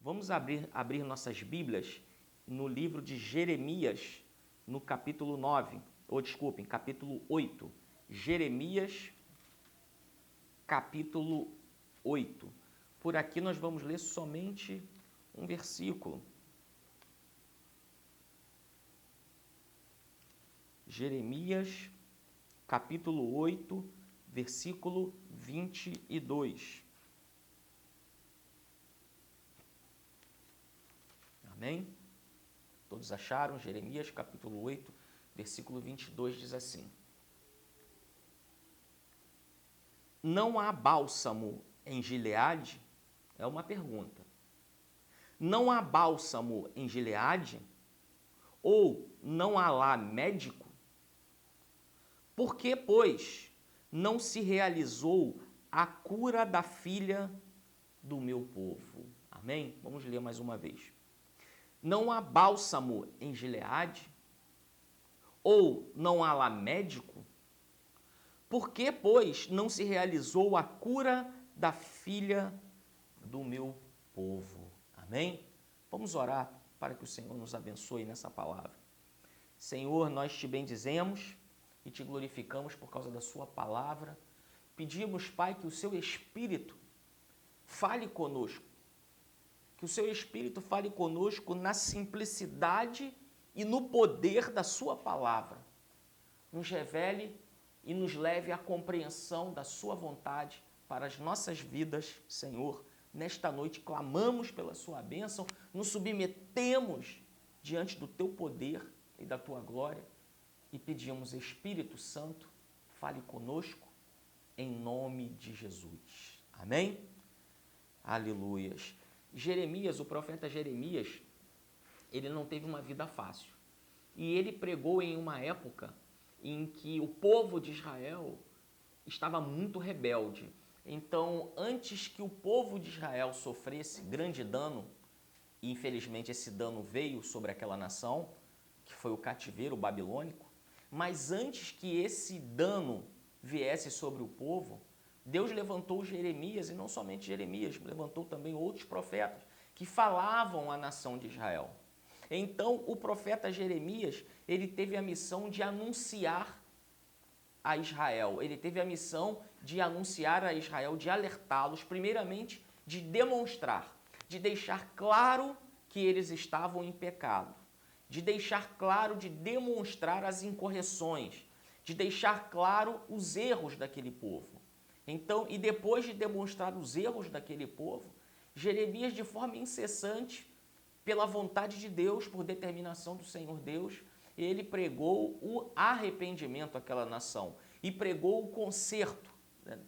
Vamos abrir nossas Bíblias no livro de Jeremias, no capítulo 9, ou desculpem, capítulo 8. Jeremias, capítulo 8. Por aqui nós vamos ler somente um versículo. Jeremias, capítulo 8, versículo 22. Amém? Todos acharam? Jeremias, capítulo 8, versículo 22 diz assim: Não há bálsamo em Gileade? É uma pergunta. Não há bálsamo em Gileade? Ou não há lá médico? Por que, pois, não se realizou a cura da filha do meu povo? Amém? Vamos ler mais uma vez. Não há bálsamo em Gileade? Ou não há lá médico? Por que, pois, não se realizou a cura da filha do meu povo? Amém? Vamos orar para que o Senhor nos abençoe nessa palavra. Senhor, nós te bendizemos e te glorificamos por causa da sua palavra. Pedimos, Pai, que o seu Espírito fale conosco, que o seu Espírito fale conosco na simplicidade e no poder da sua palavra. Nos revele e nos leve à compreensão da sua vontade para as nossas vidas, Senhor. Nesta noite clamamos pela sua bênção, nos submetemos diante do teu poder e da tua glória e pedimos, Espírito Santo, fale conosco em nome de Jesus. Amém? Aleluias. Jeremias, o profeta Jeremias, ele não teve uma vida fácil. E ele pregou em uma época em que o povo de Israel estava muito rebelde. Então, antes que o povo de Israel sofresse grande dano, e infelizmente esse dano veio sobre aquela nação, que foi o cativeiro babilônico, mas antes que esse dano viesse sobre o povo, Deus levantou Jeremias, e não somente Jeremias, levantou também outros profetas que falavam à nação de Israel. Então, o profeta Jeremias, ele teve a missão de anunciar a Israel. Ele teve a missão de anunciar a Israel, de alertá-los, primeiramente, de demonstrar, de deixar claro que eles estavam em pecado, de deixar claro, de demonstrar as incorreções, de deixar claro os erros daquele povo. Então, e depois de demonstrar os erros daquele povo, Jeremias, de forma incessante, pela vontade de Deus, por determinação do Senhor Deus, ele pregou o arrependimento àquela nação e pregou o conserto,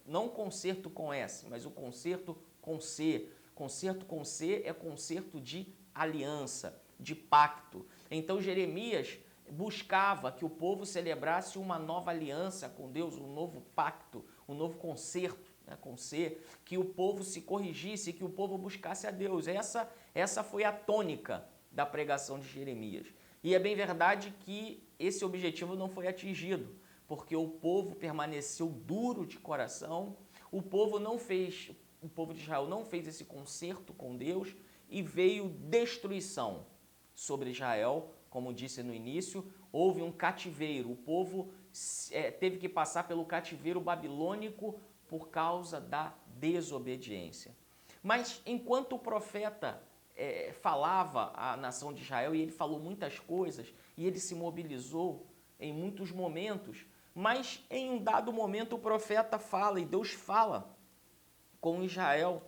não conserto com S, mas o conserto com C. Conserto com C é conserto de aliança, de pacto. Então Jeremias buscava que o povo celebrasse uma nova aliança com Deus, um novo pacto, um novo conserto, com C, que o povo se corrigisse, que o povo buscasse a Deus. Essa foi a tônica da pregação de Jeremias. E é bem verdade que esse objetivo não foi atingido, porque o povo permaneceu duro de coração, o povo de Israel não fez esse conserto com Deus e veio destruição sobre Israel, como disse no início, houve um cativeiro, o povo teve que passar pelo cativeiro babilônico por causa da desobediência. Mas enquanto o profeta falava à nação de Israel, e ele falou muitas coisas, e ele se mobilizou em muitos momentos, mas em um dado momento o profeta fala, e Deus fala com Israel,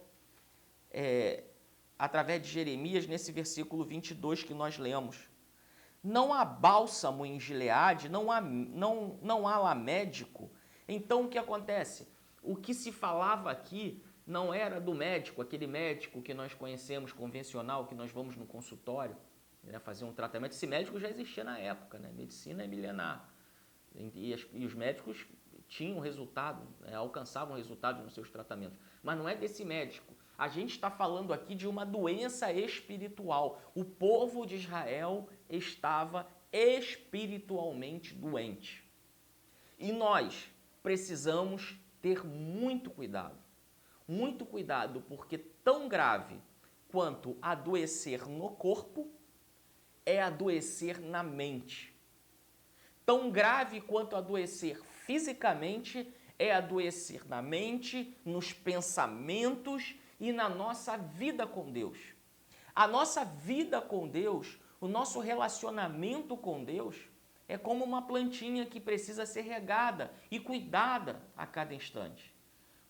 através de Jeremias, nesse versículo 22 que nós lemos. Não há bálsamo em Gileade, não há lá médico. Então o que acontece? O que se falava aqui não era do médico, aquele médico que nós conhecemos, convencional, que nós vamos no consultório, fazer um tratamento. Esse médico já existia na época, medicina é milenar. E os médicos tinham resultado, alcançavam resultado nos seus tratamentos. Mas não é desse médico. A gente está falando aqui de uma doença espiritual. O povo de Israel estava espiritualmente doente. E nós precisamos ter muito cuidado, porque tão grave quanto adoecer no corpo é adoecer na mente. Tão grave quanto adoecer fisicamente é adoecer na mente, nos pensamentos e na nossa vida com Deus. A nossa vida com Deus, o nosso relacionamento com Deus, é como uma plantinha que precisa ser regada e cuidada a cada instante.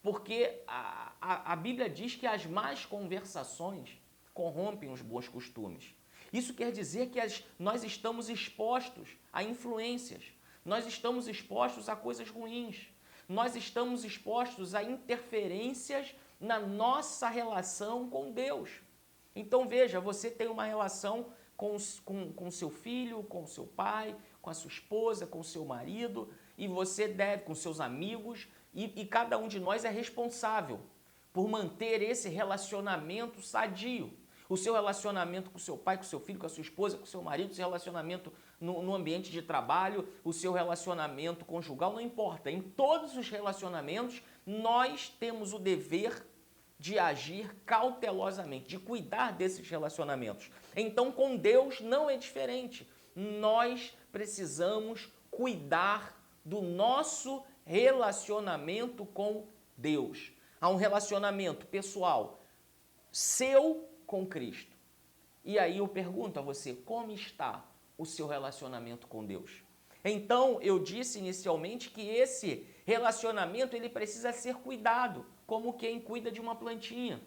Porque a Bíblia diz que as más conversações corrompem os bons costumes. Isso quer dizer que nós estamos expostos a influências, nós estamos expostos a coisas ruins, nós estamos expostos a interferências na nossa relação com Deus. Então veja, você tem uma relação com seu filho, com seu pai, com a sua esposa, com seu marido, e você deve, com seus amigos, e cada um de nós é responsável por manter esse relacionamento sadio. O seu relacionamento com seu pai, com seu filho, com a sua esposa, com seu marido, o seu relacionamento no ambiente de trabalho, o seu relacionamento conjugal, não importa. Em todos os relacionamentos, nós temos o dever de agir cautelosamente, de cuidar desses relacionamentos. Então, com Deus não é diferente. Nós precisamos cuidar do nosso relacionamento com Deus. Há um relacionamento pessoal seu com Cristo. E aí eu pergunto a você, como está o seu relacionamento com Deus? Então, eu disse inicialmente que esse relacionamento ele precisa ser cuidado, como quem cuida de uma plantinha.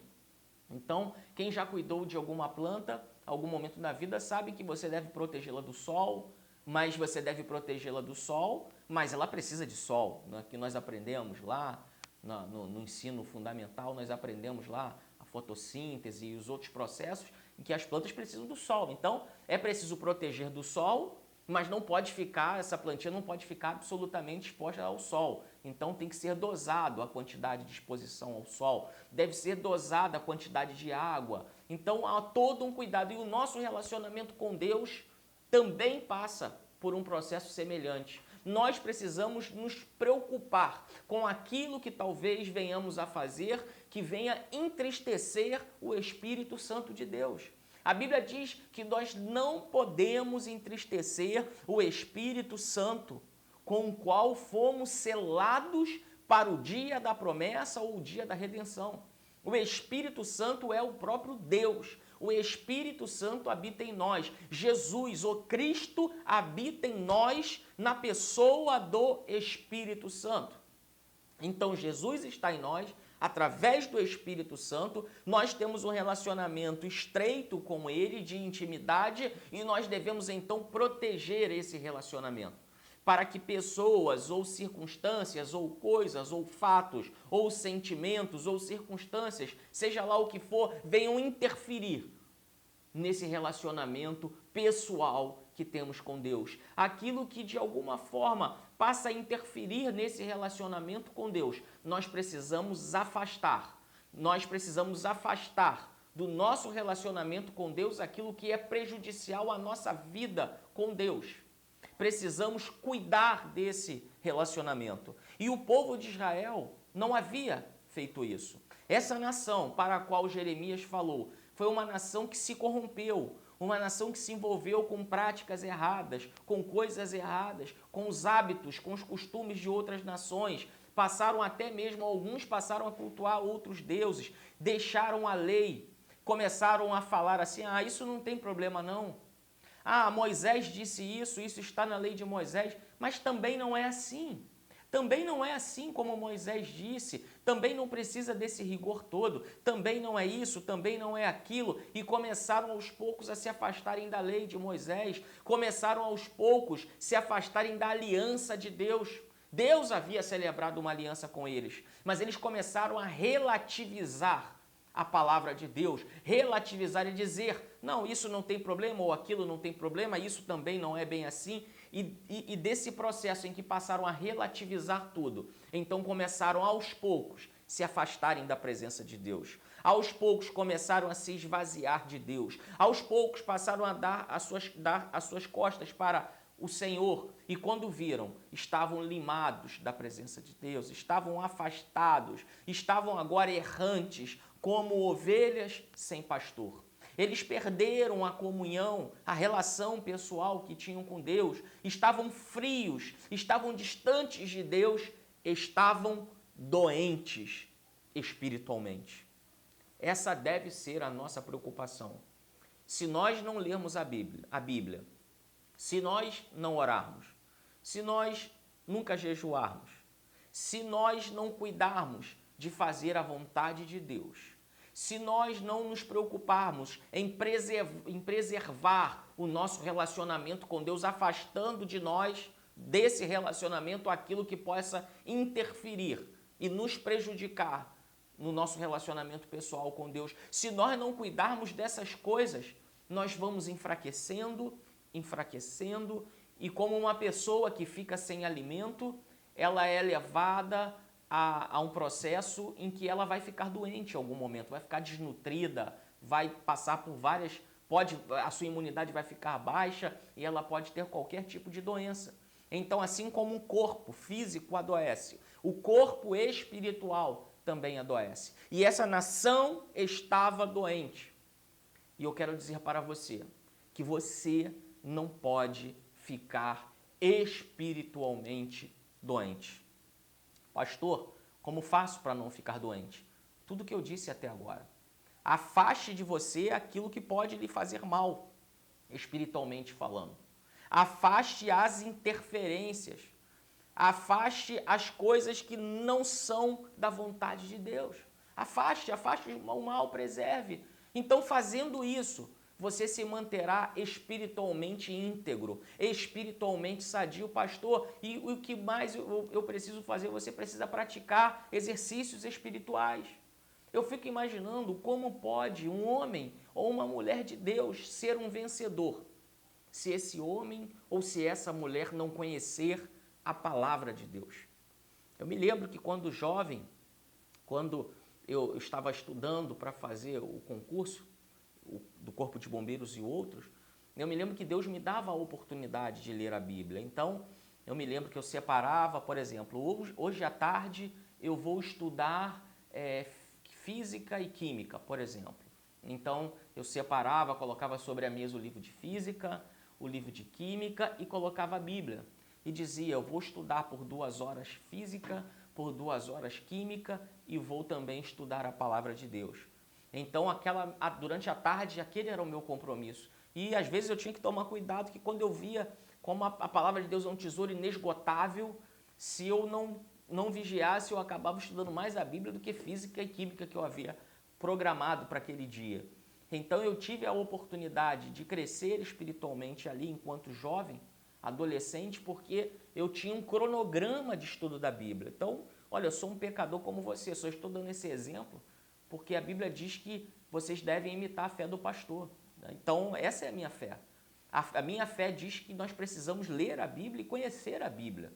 Então, quem já cuidou de alguma planta, algum momento da vida, sabe que você deve protegê-la do sol, mas você deve protegê-la do sol, mas ela precisa de sol, né? Que nós aprendemos lá no ensino fundamental, nós aprendemos lá a fotossíntese e os outros processos em que as plantas precisam do sol. Então, é preciso proteger do sol, mas não pode ficar, essa plantinha não pode ficar absolutamente exposta ao sol. Então tem que ser dosado a quantidade de exposição ao sol, deve ser dosada a quantidade de água. Então há todo um cuidado e o nosso relacionamento com Deus também passa por um processo semelhante. Nós precisamos nos preocupar com aquilo que talvez venhamos a fazer que venha entristecer o Espírito Santo de Deus. A Bíblia diz que nós não podemos entristecer o Espírito Santo, com o qual fomos selados para o dia da promessa ou o dia da redenção. O Espírito Santo é o próprio Deus. O Espírito Santo habita em nós. Jesus, o Cristo, habita em nós na pessoa do Espírito Santo. Então, Jesus está em nós. Através do Espírito Santo, nós temos um relacionamento estreito com Ele, de intimidade, e nós devemos então proteger esse relacionamento, para que pessoas, ou circunstâncias, ou coisas, ou fatos, ou sentimentos, ou circunstâncias, seja lá o que for, venham interferir nesse relacionamento pessoal que temos com Deus. Aquilo que de alguma forma passa a interferir nesse relacionamento com Deus, nós precisamos afastar. Nós precisamos afastar do nosso relacionamento com Deus aquilo que é prejudicial à nossa vida com Deus. Precisamos cuidar desse relacionamento. E o povo de Israel não havia feito isso. Essa nação para a qual Jeremias falou foi uma nação que se corrompeu, uma nação que se envolveu com práticas erradas, com coisas erradas, com os hábitos, com os costumes de outras nações. Passaram até mesmo, alguns passaram a cultuar outros deuses, deixaram a lei, começaram a falar assim, isso não tem problema não. Moisés disse isso, isso está na lei de Moisés, mas também não é assim. Também não é assim como Moisés disse, também não precisa desse rigor todo, também não é isso, também não é aquilo, e começaram aos poucos a se afastarem da lei de Moisés, começaram aos poucos se afastarem da aliança de Deus. Deus havia celebrado uma aliança com eles, mas eles começaram a relativizar a palavra de Deus, relativizar e dizer, não, isso não tem problema, ou aquilo não tem problema, isso também não é bem assim, e desse processo em que passaram a relativizar tudo, então começaram aos poucos se afastarem da presença de Deus. Aos poucos começaram a se esvaziar de Deus. Aos poucos passaram a dar as suas costas para o Senhor, e quando viram, estavam limados da presença de Deus, estavam afastados, estavam agora errantes, como ovelhas sem pastor. Eles perderam a comunhão, a relação pessoal que tinham com Deus, estavam frios, estavam distantes de Deus, estavam doentes espiritualmente. Essa deve ser a nossa preocupação. Se nós não lermos a Bíblia, se nós não orarmos, se nós nunca jejuarmos, se nós não cuidarmos de fazer a vontade de Deus, se nós não nos preocuparmos em preservar o nosso relacionamento com Deus, afastando de nós, desse relacionamento, aquilo que possa interferir e nos prejudicar no nosso relacionamento pessoal com Deus, se nós não cuidarmos dessas coisas, nós vamos enfraquecendo, e como uma pessoa que fica sem alimento, ela é levada a um processo em que ela vai ficar doente em algum momento, vai ficar desnutrida, vai passar por várias, a sua imunidade vai ficar baixa e ela pode ter qualquer tipo de doença. Então, assim como um corpo físico adoece, o corpo espiritual também adoece. E essa nação estava doente. E eu quero dizer para você que você não pode ficar espiritualmente doente. Pastor, como faço para não ficar doente? Tudo que eu disse até agora. Afaste de você aquilo que pode lhe fazer mal, espiritualmente falando. Afaste as interferências. Afaste as coisas que não são da vontade de Deus. Afaste o mal, preserve. Então, fazendo isso, você se manterá espiritualmente íntegro, espiritualmente sadio, pastor. E o que mais eu preciso fazer? Você precisa praticar exercícios espirituais. Eu fico imaginando como pode um homem ou uma mulher de Deus ser um vencedor, se esse homem ou se essa mulher não conhecer a palavra de Deus. Eu me lembro que quando jovem, quando eu estava estudando para fazer o concurso do Corpo de Bombeiros e outros, eu me lembro que Deus me dava a oportunidade de ler a Bíblia. Então, eu me lembro que eu separava, por exemplo, hoje à tarde eu vou estudar física e química, por exemplo. Então, eu separava, colocava sobre a mesa o livro de física, o livro de química e colocava a Bíblia. E dizia, eu vou estudar por 2 horas física, por 2 horas química e vou também estudar a palavra de Deus. Então, durante a tarde, aquele era o meu compromisso. E às vezes eu tinha que tomar cuidado, que quando eu via como a palavra de Deus é um tesouro inesgotável, se eu não vigiasse, eu acabava estudando mais a Bíblia do que física e química que eu havia programado para aquele dia. Então eu tive a oportunidade de crescer espiritualmente ali enquanto jovem, adolescente, porque eu tinha um cronograma de estudo da Bíblia. Então, olha, eu sou um pecador como você, só estou dando esse exemplo porque a Bíblia diz que vocês devem imitar a fé do pastor. Então, essa é a minha fé. A minha fé diz que nós precisamos ler a Bíblia e conhecer a Bíblia.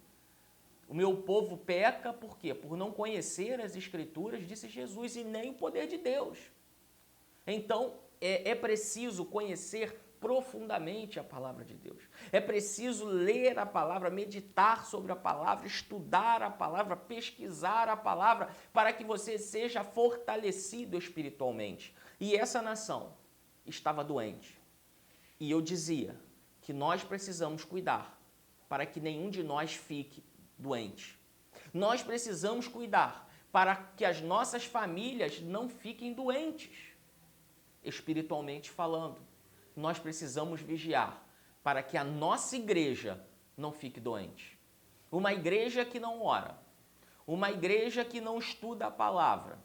O meu povo peca por quê? Por não conhecer as Escrituras, disse Jesus, e nem o poder de Deus. Então, é preciso conhecer profundamente a palavra de Deus. É preciso ler a palavra, meditar sobre a palavra, estudar a palavra, pesquisar a palavra, para que você seja fortalecido espiritualmente. E essa nação estava doente. E eu dizia que nós precisamos cuidar para que nenhum de nós fique doente. Nós precisamos cuidar para que as nossas famílias não fiquem doentes, espiritualmente falando. Nós precisamos vigiar para que a nossa igreja não fique doente. Uma igreja que não ora, uma igreja que não estuda a palavra,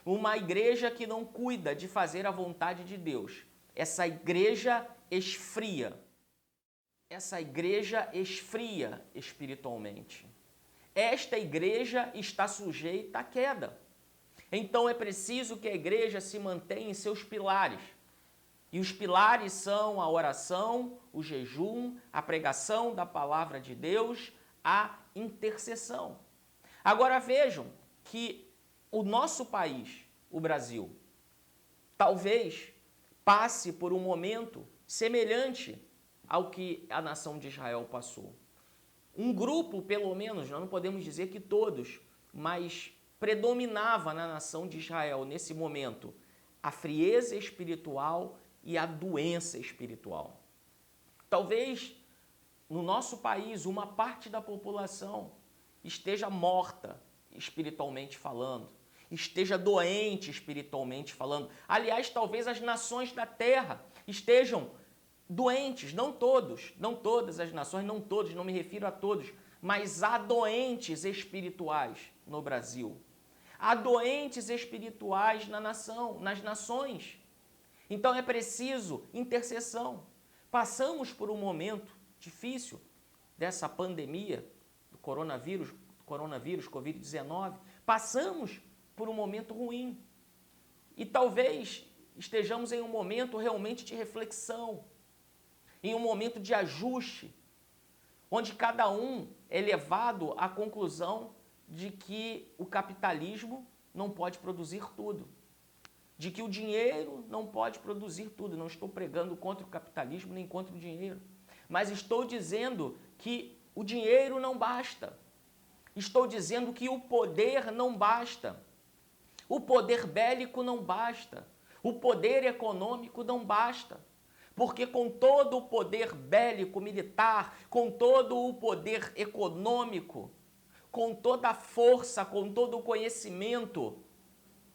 uma igreja que não cuida de fazer a vontade de Deus, essa igreja esfria. Essa igreja esfria espiritualmente. Esta igreja está sujeita à queda. Então é preciso que a igreja se mantenha em seus pilares. E os pilares são a oração, o jejum, a pregação da palavra de Deus, a intercessão. Agora vejam que o nosso país, o Brasil, talvez passe por um momento semelhante ao que a nação de Israel passou. Um grupo, pelo menos, nós não podemos dizer que todos, mas predominava na nação de Israel nesse momento a frieza espiritual e a doença espiritual. Talvez no nosso país uma parte da população esteja morta espiritualmente falando, esteja doente espiritualmente falando. Aliás, talvez as nações da terra estejam doentes, não todos, não todas as nações, não todos, não me refiro a todos, mas há doentes espirituais no Brasil. Há doentes espirituais na nação, nas nações. Então é preciso intercessão. Passamos por um momento difícil dessa pandemia do coronavírus, Covid-19. Passamos por um momento ruim. E talvez estejamos em um momento realmente de reflexão, em um momento de ajuste, onde cada um é levado à conclusão de que o capitalismo não pode produzir tudo, de que o dinheiro não pode produzir tudo. Não estou pregando contra o capitalismo nem contra o dinheiro, mas estou dizendo que o dinheiro não basta. Estou dizendo que o poder não basta. O poder bélico não basta. O poder econômico não basta. Porque com todo o poder bélico militar, com todo o poder econômico, com toda a força, com todo o conhecimento,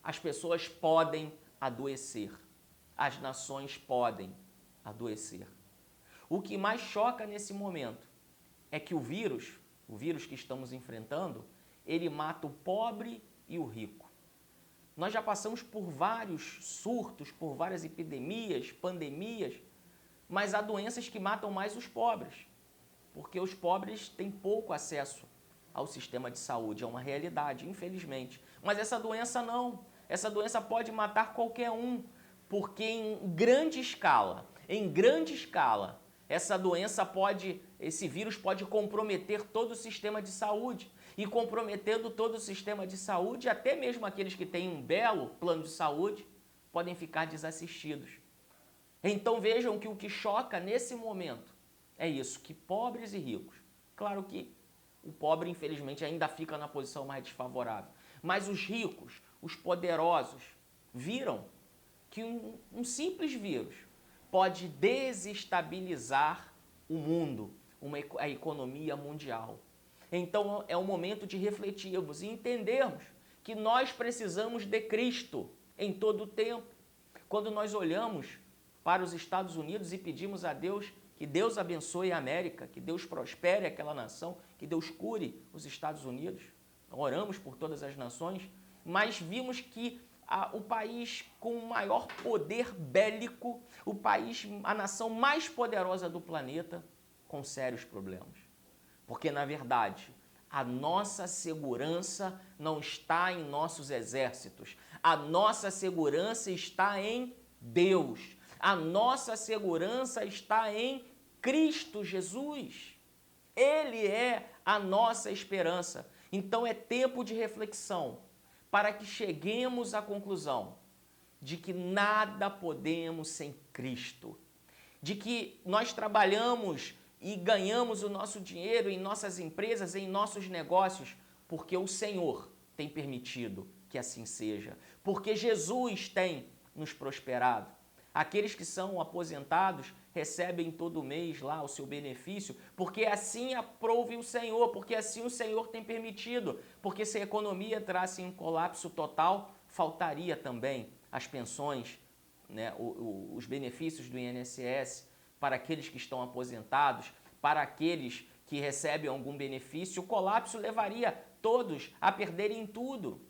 as pessoas podem adoecer. As nações podem adoecer. O que mais choca nesse momento é que o vírus que estamos enfrentando, ele mata o pobre e o rico. Nós já passamos por vários surtos, por várias epidemias, pandemias, mas há doenças que matam mais os pobres, porque os pobres têm pouco acesso ao sistema de saúde, é uma realidade, infelizmente. Mas essa doença não, essa doença pode matar qualquer um, porque em grande escala, essa doença esse vírus pode comprometer todo o sistema de saúde. E comprometendo todo o sistema de saúde, até mesmo aqueles que têm um belo plano de saúde, podem ficar desassistidos. Então vejam que o que choca nesse momento é isso, que pobres e ricos. Claro que o pobre, infelizmente, ainda fica na posição mais desfavorável. Mas os ricos, os poderosos, viram que um simples vírus pode desestabilizar o mundo, a economia mundial. Então é o momento de refletirmos e entendermos que nós precisamos de Cristo em todo o tempo. Quando nós olhamos para os Estados Unidos e pedimos a Deus que Deus abençoe a América, que Deus prospere aquela nação, que Deus cure os Estados Unidos, oramos por todas as nações, mas vimos que o país com o maior poder bélico, a nação mais poderosa do planeta, com sérios problemas. Porque, na verdade, a nossa segurança não está em nossos exércitos. A nossa segurança está em Deus. A nossa segurança está em Cristo Jesus. Ele é a nossa esperança. Então é tempo de reflexão para que cheguemos à conclusão de que nada podemos sem Cristo. De que nós trabalhamos e ganhamos o nosso dinheiro em nossas empresas, em nossos negócios, porque o Senhor tem permitido que assim seja, porque Jesus tem nos prosperado. Aqueles que são aposentados recebem todo mês lá o seu benefício, porque assim aprove o Senhor, porque assim o Senhor tem permitido, porque se a economia entrasse em colapso total, faltaria também as pensões, né, os benefícios do INSS, para aqueles que estão aposentados, para aqueles que recebem algum benefício, o colapso levaria todos a perderem tudo.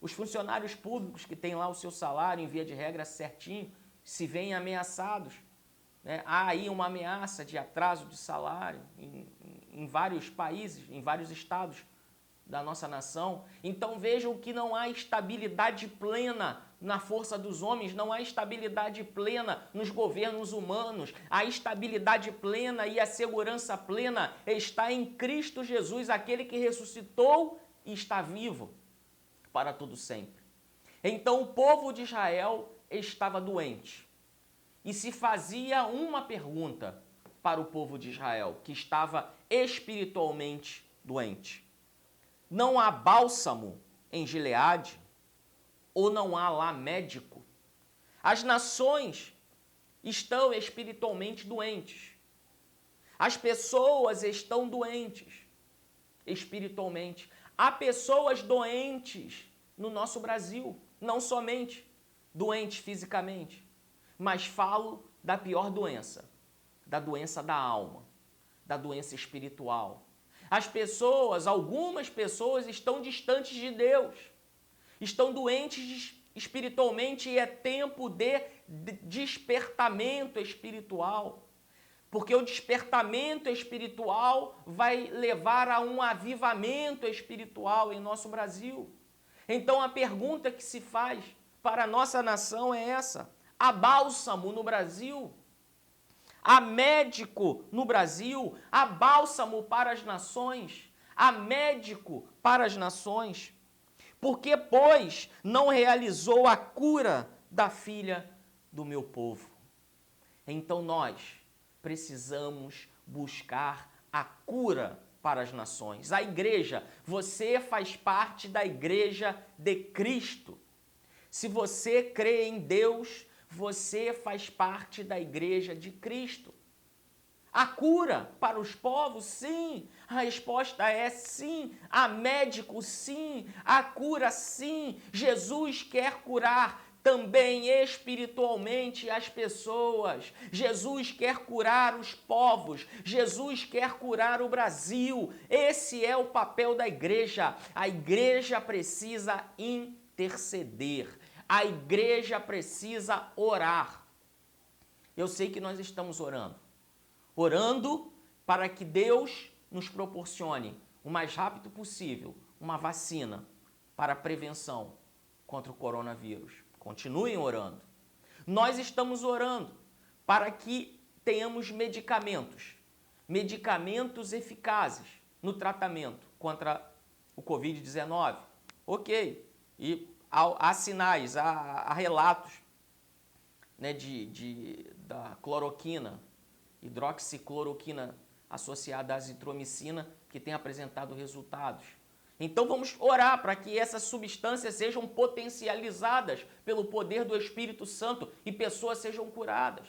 Os funcionários públicos que têm lá o seu salário em via de regra certinho, se veem ameaçados. Né? Há aí uma ameaça de atraso de salário em vários países, em vários estados da nossa nação. Então vejam que não há estabilidade plena na força dos homens, não há estabilidade plena nos governos humanos. A estabilidade plena e a segurança plena está em Cristo Jesus, aquele que ressuscitou e está vivo para todo sempre. Então o povo de Israel estava doente e se fazia uma pergunta para o povo de Israel, que estava espiritualmente doente: não há bálsamo em Gileade, ou não há lá médico? As nações estão espiritualmente doentes. As pessoas estão doentes espiritualmente. Há pessoas doentes no nosso Brasil, não somente doentes fisicamente, mas falo da pior doença, da doença da alma, da doença espiritual. As pessoas, algumas pessoas estão distantes de Deus, estão doentes espiritualmente e é tempo de despertamento espiritual. Porque o despertamento espiritual vai levar a um avivamento espiritual em nosso Brasil. Então a pergunta que se faz para a nossa nação é essa: há bálsamo no Brasil? Há médico no Brasil? Há bálsamo para as nações? Há médico para as nações? Por que, pois, não realizou a cura da filha do meu povo? Então nós precisamos buscar a cura para as nações. A igreja, você faz parte da igreja de Cristo. Se você crê em Deus, você faz parte da igreja de Cristo. A cura para os povos, sim. A resposta é sim. Há médico, sim. A cura, sim. Jesus quer curar também espiritualmente as pessoas. Jesus quer curar os povos. Jesus quer curar o Brasil. Esse é o papel da igreja. A igreja precisa interceder. A igreja precisa orar. Eu sei que nós estamos orando para que Deus nos proporcione o mais rápido possível uma vacina para a prevenção contra o coronavírus. Continuem orando. Nós estamos orando para que tenhamos medicamentos eficazes no tratamento contra o Covid-19. Ok, e há sinais, há relatos, né, da cloroquina, hidroxicloroquina associada à azitromicina, que tem apresentado resultados. Então vamos orar para que essas substâncias sejam potencializadas pelo poder do Espírito Santo e pessoas sejam curadas.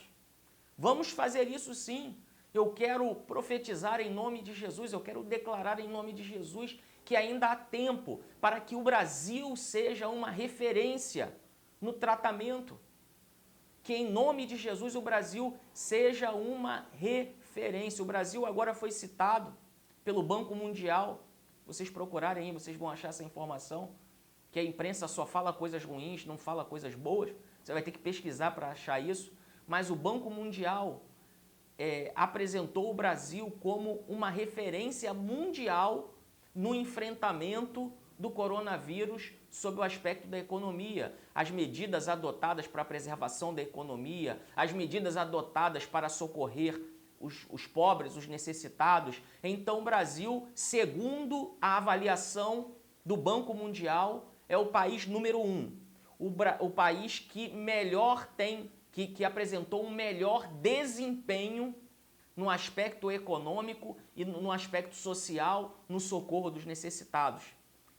Vamos fazer isso sim. Eu quero profetizar em nome de Jesus, eu quero declarar em nome de Jesus que ainda há tempo para que o Brasil seja uma referência no tratamento. Que em nome de Jesus o Brasil seja uma referência. O Brasil agora foi citado pelo Banco Mundial. Vocês procurarem aí, vocês vão achar essa informação, que a imprensa só fala coisas ruins, não fala coisas boas. Você vai ter que pesquisar para achar isso. Mas o Banco Mundial apresentou o Brasil como uma referência mundial no enfrentamento do coronavírus sob o aspecto da economia. As medidas adotadas para a preservação da economia, as medidas adotadas para socorrer os pobres, os necessitados. Então o Brasil, segundo a avaliação do Banco Mundial, é o país número 1. O país que melhor tem, que apresentou um melhor desempenho no aspecto econômico e no aspecto social, no socorro dos necessitados.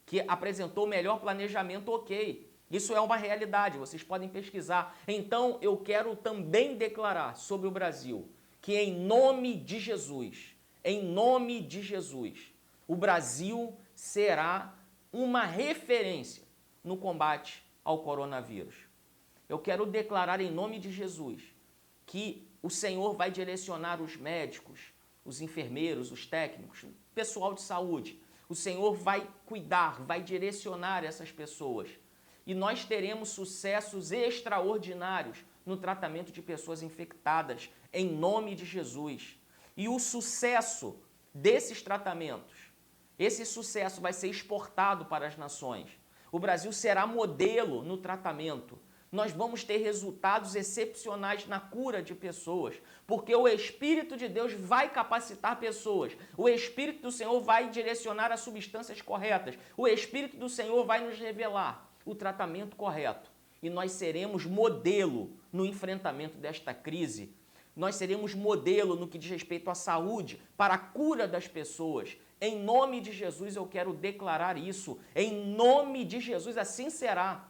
Que apresentou melhor planejamento, ok. Isso é uma realidade, vocês podem pesquisar. Então eu quero também declarar sobre o Brasil que em nome de Jesus, o Brasil será uma referência no combate ao coronavírus. Eu quero declarar em nome de Jesus que o Senhor vai direcionar os médicos, os enfermeiros, os técnicos, o pessoal de saúde. O Senhor vai cuidar, vai direcionar essas pessoas. E nós teremos sucessos extraordinários no tratamento de pessoas infectadas, em nome de Jesus. E o sucesso desses tratamentos, esse sucesso vai ser exportado para as nações. O Brasil será modelo no tratamento. Nós vamos ter resultados excepcionais na cura de pessoas, porque o Espírito de Deus vai capacitar pessoas, o Espírito do Senhor vai direcionar as substâncias corretas, o Espírito do Senhor vai nos revelar o tratamento correto e nós seremos modelo no enfrentamento desta crise. Nós seremos modelo no que diz respeito à saúde, para a cura das pessoas Em nome de Jesus eu quero declarar isso. Em nome de Jesus, assim será.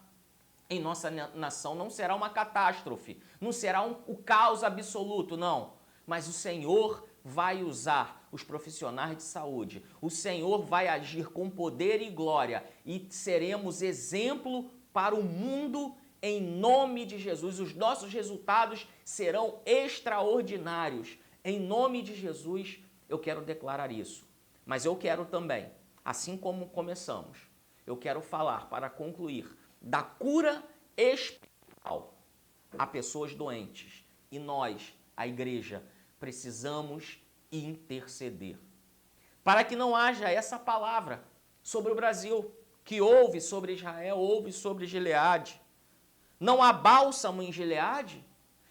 Em nossa nação não será uma catástrofe, não será o caos absoluto, não. Mas o Senhor vai usar os profissionais de saúde. O Senhor vai agir com poder e glória e seremos exemplo para o mundo em nome de Jesus. Os nossos resultados serão extraordinários. Em nome de Jesus, eu quero declarar isso. Mas eu quero também, assim como começamos, eu quero falar, para concluir, da cura espiritual a pessoas doentes. E nós, a igreja, precisamos interceder. Para que não haja essa palavra sobre o Brasil, que houve sobre Israel, houve sobre Gileade. Não há bálsamo em Gileade?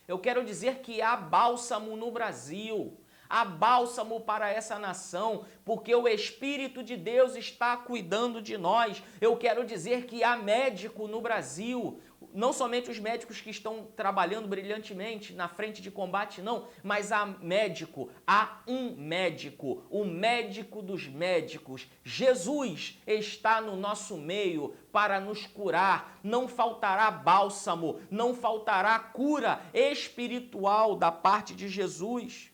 Eu quero dizer que há bálsamo no Brasil. Há bálsamo para essa nação, porque o Espírito de Deus está cuidando de nós. Eu quero dizer que há médico no Brasil, não somente os médicos que estão trabalhando brilhantemente na frente de combate, não, mas há um médico, o médico dos médicos. Jesus está no nosso meio para nos curar. Não faltará bálsamo, não faltará cura espiritual da parte de Jesus.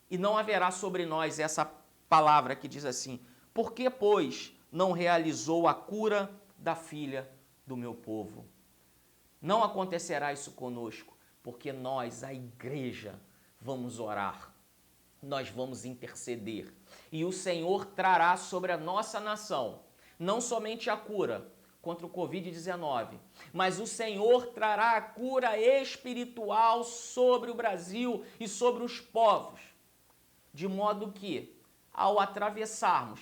E não haverá sobre nós essa palavra que diz assim: por que, pois, não realizou a cura da filha do meu povo? Não acontecerá isso conosco, porque nós, a igreja, vamos orar, nós vamos interceder. E o Senhor trará sobre a nossa nação, não somente a cura contra o Covid-19, mas o Senhor trará a cura espiritual sobre o Brasil e sobre os povos. De modo que, ao atravessarmos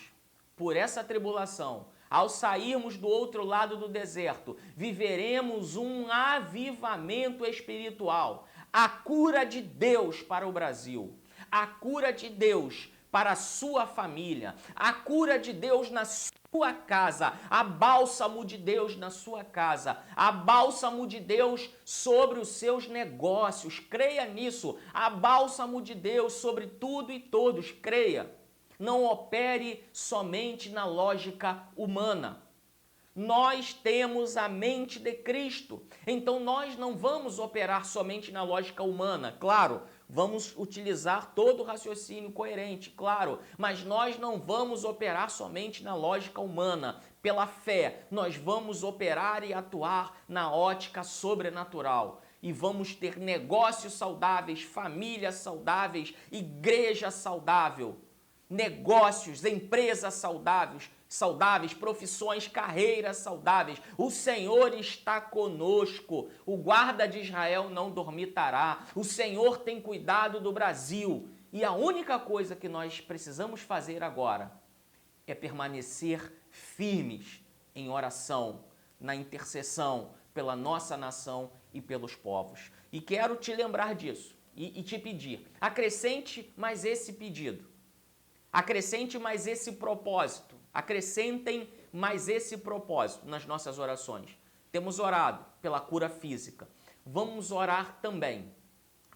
por essa tribulação, ao sairmos do outro lado do deserto, viveremos um avivamento espiritual. A cura de Deus para o Brasil, a cura de Deus para a sua família, a cura de Deus na sua casa, a bálsamo de Deus na sua casa, a bálsamo de Deus sobre os seus negócios. Creia nisso, a bálsamo de Deus sobre tudo e todos, creia. Não opere somente na lógica humana. Nós temos a mente de Cristo, então nós não vamos operar somente na lógica humana, claro, vamos utilizar todo o raciocínio coerente, claro, mas nós não vamos operar somente na lógica humana. Pela fé, nós vamos operar e atuar na ótica sobrenatural. E vamos ter negócios saudáveis, famílias saudáveis, igreja saudável, negócios, empresas saudáveis, profissões, carreiras saudáveis. O Senhor está conosco. O guarda de Israel não dormitará. O Senhor tem cuidado do Brasil. E a única coisa que nós precisamos fazer agora é permanecer firmes em oração, na intercessão pela nossa nação e pelos povos. E quero te lembrar disso e te pedir, acrescente mais esse pedido. Acrescente mais esse propósito, acrescentem mais esse propósito nas nossas orações. Temos orado pela cura física, vamos orar também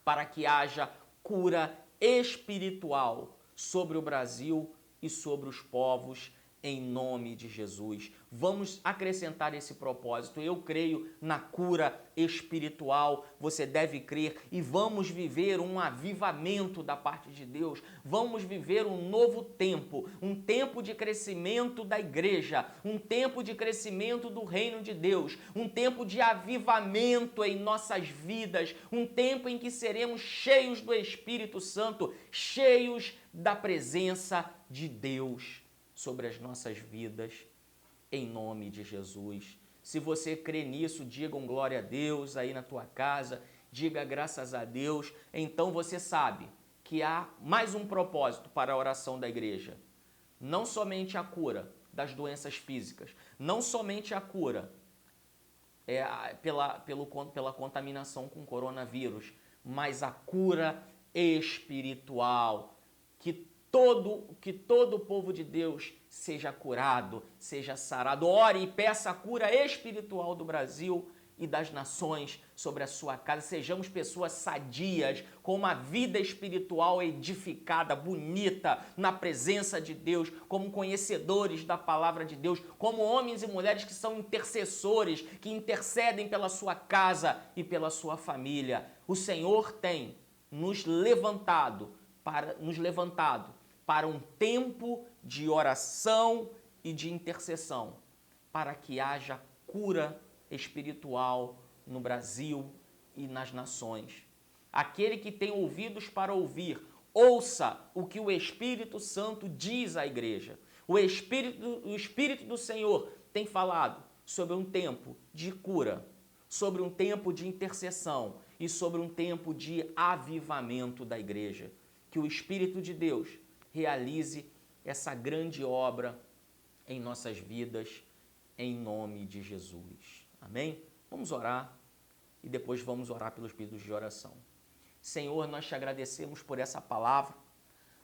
para que haja cura espiritual sobre o Brasil e sobre os povos, em nome de Jesus. Vamos acrescentar esse propósito. Eu creio na cura espiritual, você deve crer, e vamos viver um avivamento da parte de Deus. Vamos viver um novo tempo, um tempo de crescimento da igreja, um tempo de crescimento do reino de Deus, um tempo de avivamento em nossas vidas, um tempo em que seremos cheios do Espírito Santo, cheios da presença de Deus sobre as nossas vidas, em nome de Jesus. Se você crê nisso, diga um glória a Deus aí na tua casa, diga graças a Deus. Então você sabe que há mais um propósito para a oração da igreja. Não somente a cura das doenças físicas, não somente a cura pela contaminação com coronavírus, mas a cura espiritual, que todo o povo de Deus seja curado, seja sarado. Ore e peça a cura espiritual do Brasil, e das nações sobre a sua casa. Sejamos pessoas sadias, com uma vida espiritual edificada, bonita, na presença de Deus, como conhecedores da palavra de Deus, como homens e mulheres que são intercessores, que intercedem pela sua casa e pela sua família. O Senhor tem nos levantado para um tempo de oração e de intercessão, para que haja cura espiritual no Brasil e nas nações. Aquele que tem ouvidos para ouvir, ouça o que o Espírito Santo diz à igreja. O Espírito do Senhor tem falado sobre um tempo de cura, sobre um tempo de intercessão e sobre um tempo de avivamento da igreja. Que o Espírito de Deus realize essa grande obra em nossas vidas, em nome de Jesus. Amém? Vamos orar e depois vamos orar pelos pedidos de oração. Senhor, nós te agradecemos por essa palavra.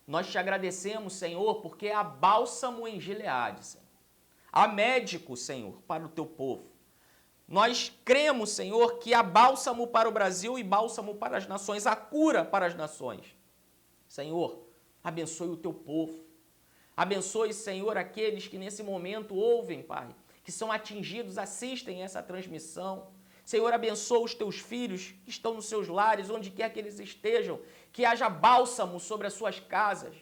Nós te agradecemos, Senhor, porque há bálsamo em Gileade, Senhor. Há médico, Senhor, para o teu povo. Nós cremos, Senhor, que há bálsamo para o Brasil e bálsamo para as nações, há cura para as nações. Senhor, abençoe o teu povo. Abençoe, Senhor, aqueles que nesse momento ouvem, Pai, que são atingidos, assistem essa transmissão. Senhor, abençoa os teus filhos que estão nos seus lares, onde quer que eles estejam, que haja bálsamo sobre as suas casas,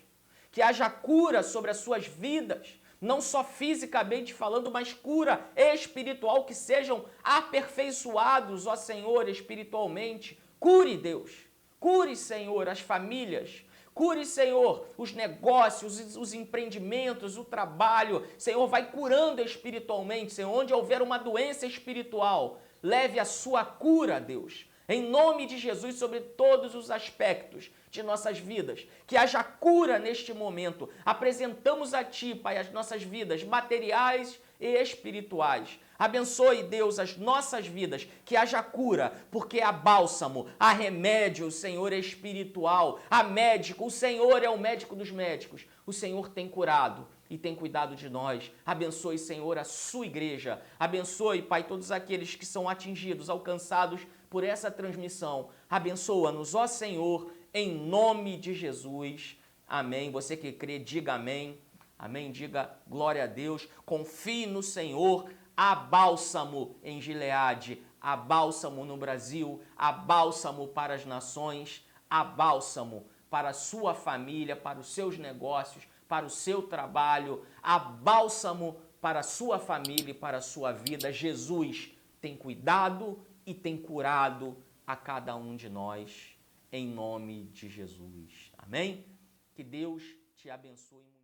que haja cura sobre as suas vidas, não só fisicamente falando, mas cura espiritual, que sejam aperfeiçoados, ó Senhor, espiritualmente. Cure, Deus. Cure, Senhor, as famílias. Cure, Senhor, os negócios, os empreendimentos, o trabalho. Senhor, vai curando espiritualmente, Senhor, onde houver uma doença espiritual, leve a sua cura, Deus. Em nome de Jesus, sobre todos os aspectos de nossas vidas. Que haja cura neste momento. Apresentamos a Ti, Pai, as nossas vidas materiais e espirituais. Abençoe, Deus, as nossas vidas, que haja cura, porque há bálsamo, há remédio, Senhor, espiritual, há médico, o Senhor é o médico dos médicos. O Senhor tem curado e tem cuidado de nós. Abençoe, Senhor, a sua igreja. Abençoe, Pai, todos aqueles que são atingidos, alcançados por essa transmissão. Abençoa-nos, ó Senhor, em nome de Jesus. Amém. Você que crê, diga amém. Amém. Diga glória a Deus. Confie no Senhor. Há bálsamo em Gileade, há bálsamo no Brasil, há bálsamo para as nações, há bálsamo para a sua família, para os seus negócios, para o seu trabalho, há bálsamo para a sua família e para a sua vida. Jesus tem cuidado e tem curado a cada um de nós, em nome de Jesus. Amém? Que Deus te abençoe.